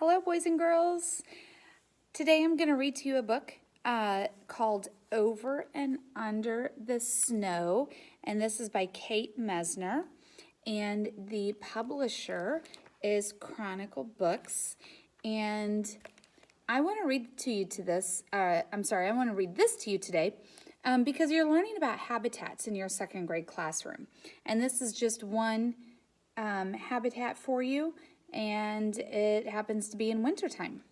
Hello, boys and girls. Today I'm going to read to you a book called Over and Under the Snow, and this is by Kate Mesner, and the publisher is Chronicle Books, and I want to read to you I want to read this to you today because you're learning about habitats in your second grade classroom, and this is just one habitat for you, and it happens to be in wintertime.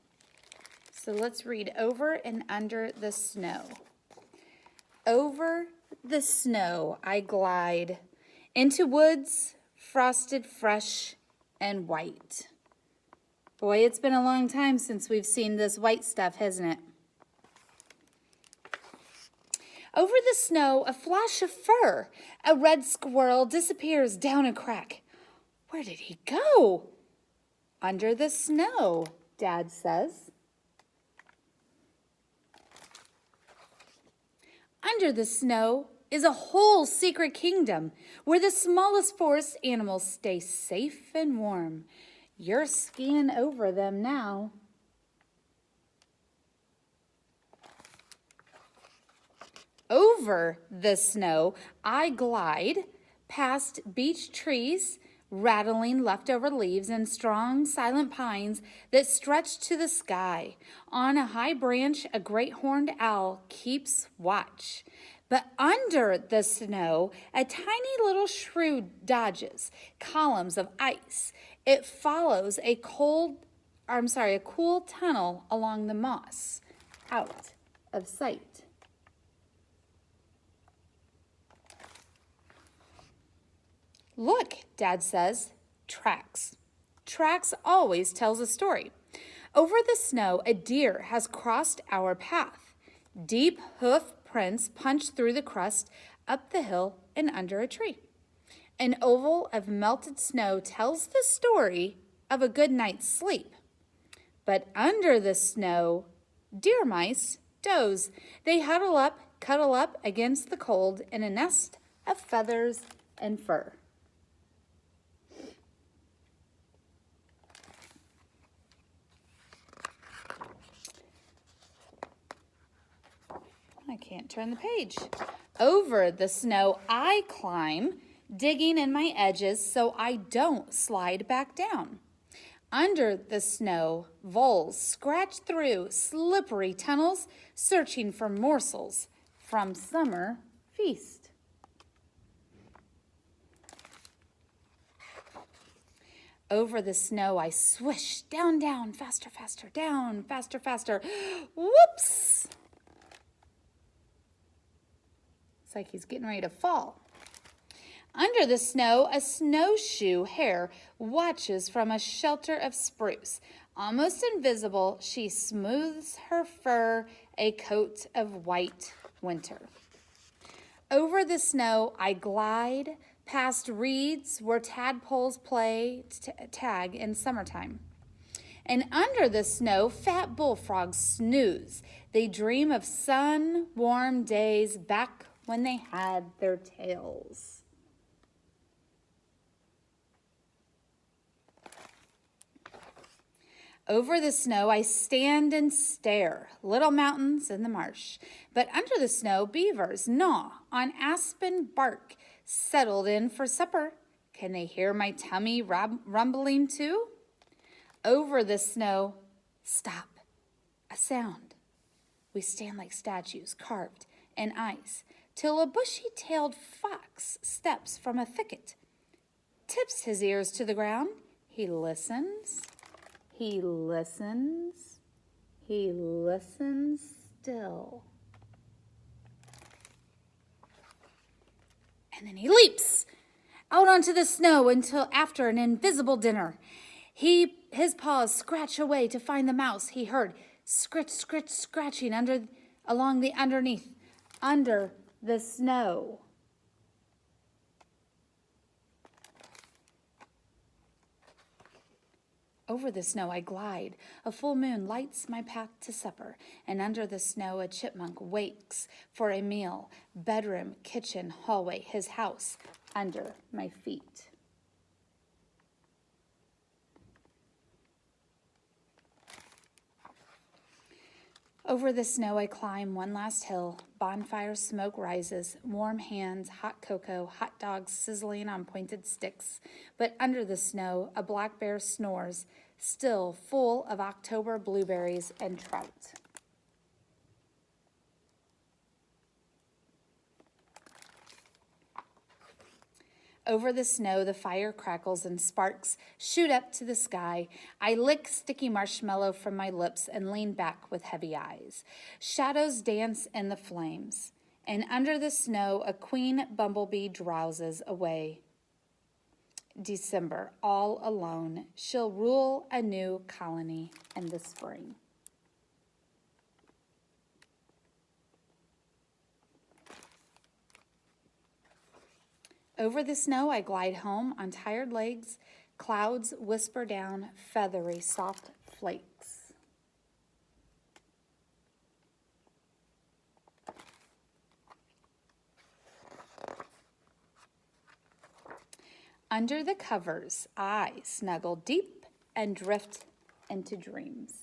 So let's read Over and Under the Snow. Over the snow I glide, into woods frosted fresh and white. Boy, it's been a long time since we've seen this white stuff, hasn't it? Over the snow, a flash of fur. A red squirrel disappears down a crack. Where did he go? Under the snow, Dad says. Under the snow is a whole secret kingdom where the smallest forest animals stay safe and warm. You're skiing over them now. Over the snow, I glide past beech trees, rattling leftover leaves and strong, silent pines that stretch to the sky. On a high branch, a great horned owl keeps watch. But under the snow, a tiny little shrew dodges columns of ice. It follows a cool tunnel along the moss, out of sight. Look, Dad says, tracks. Tracks always tells a story. Over the snow, a deer has crossed our path. Deep hoof prints punch through the crust, up the hill, and under a tree. An oval of melted snow tells the story of a good night's sleep. But under the snow, deer mice doze. They cuddle up against the cold in a nest of feathers and fur. I can't turn the page. Over the snow, I climb, digging in my edges so I don't slide back down. Under the snow, voles scratch through slippery tunnels, searching for morsels from summer feast. Over the snow, I swish, down, down, faster, faster, down, faster, faster. Whoops! It's like he's getting ready to fall. Under the snow, a snowshoe hare watches from a shelter of spruce. Almost invisible, she smooths her fur, a coat of white winter. Over the snow, I glide past reeds where tadpoles play tag in summertime. And under the snow, fat bullfrogs snooze. They dream of sun-warm days back when they had their tails. Over the snow, I stand and stare, little mountains in the marsh. But under the snow, beavers gnaw on aspen bark, settled in for supper. Can they hear my tummy rumbling too? Over the snow, stop, a sound. We stand like statues carved in ice, till a bushy-tailed fox steps from a thicket, tips his ears to the ground. He listens. He listens. He listens still. And then he leaps out onto the snow until after an invisible dinner. His paws scratch away to find the mouse he heard scritch, scritch, scratching along the underneath, under the snow. Over the snow I glide. A full moon lights my path to supper, and under the snow a chipmunk wakes for a meal. Bedroom, kitchen, hallway, his house under my feet. Over the snow I climb one last hill. Bonfire smoke rises, warm hands, hot cocoa, hot dogs sizzling on pointed sticks. But under the snow, a black bear snores, still full of October blueberries and trout. Over the snow, the fire crackles and sparks shoot up to the sky. I lick sticky marshmallow from my lips and lean back with heavy eyes. Shadows dance in the flames, and under the snow, a queen bumblebee drowses away. December, all alone, she'll rule a new colony in the spring. Over the snow, I glide home on tired legs. Clouds whisper down feathery, soft flakes. Under the covers, I snuggle deep and drift into dreams.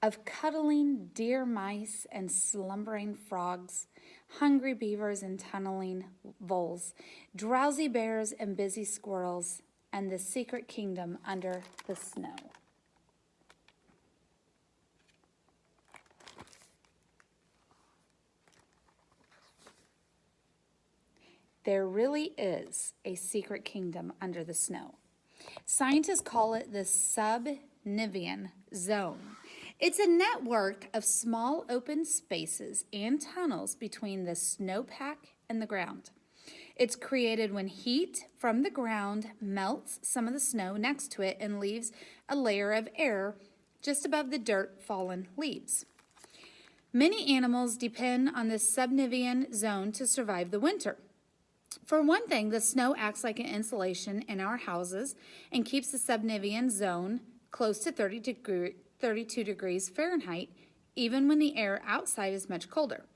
Of cuddling deer mice and slumbering frogs, hungry beavers and tunneling voles, drowsy bears and busy squirrels, and the secret kingdom under the snow. There really is a secret kingdom under the snow. Scientists call it the subnivean zone. It's a network of small open spaces and tunnels between the snowpack and the ground. It's created when heat from the ground melts some of the snow next to it and leaves a layer of air just above the dirt fallen leaves. Many animals depend on this subnivean zone to survive the winter. For one thing, the snow acts like an insulation in our houses and keeps the subnivean zone close to 32 degrees Fahrenheit, even when the air outside is much colder.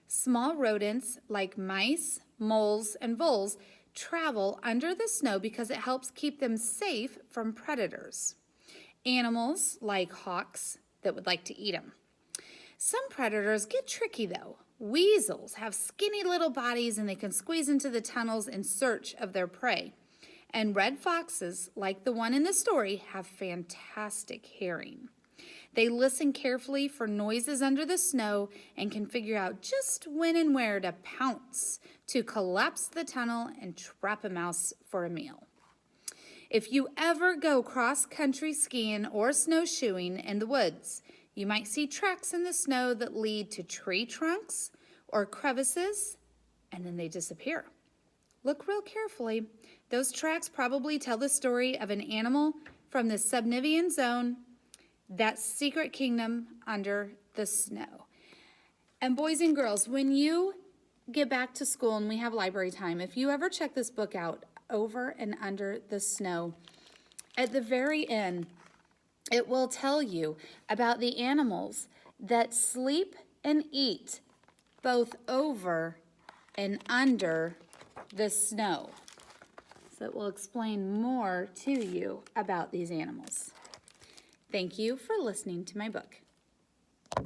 Small rodents like mice, moles, and voles travel under the snow because it helps keep them safe from predators. Animals like hawks that would like to eat them. Some predators get tricky though. Weasels have skinny little bodies and they can squeeze into the tunnels in search of their prey. And red foxes, like the one in the story, have fantastic hearing. They listen carefully for noises under the snow and can figure out just when and where to pounce to collapse the tunnel and trap a mouse for a meal. If you ever go cross-country skiing or snowshoeing in the woods, you might see tracks in the snow that lead to tree trunks or crevices, and then they disappear. Look real carefully. Those tracks probably tell the story of an animal from the subnivean zone, that secret kingdom under the snow. And boys and girls, when you get back to school and we have library time, if you ever check this book out, Over and Under the Snow, at the very end, it will tell you about the animals that sleep and eat both over and under the snow. So it will explain more to you about these animals. Thank you for listening to my book.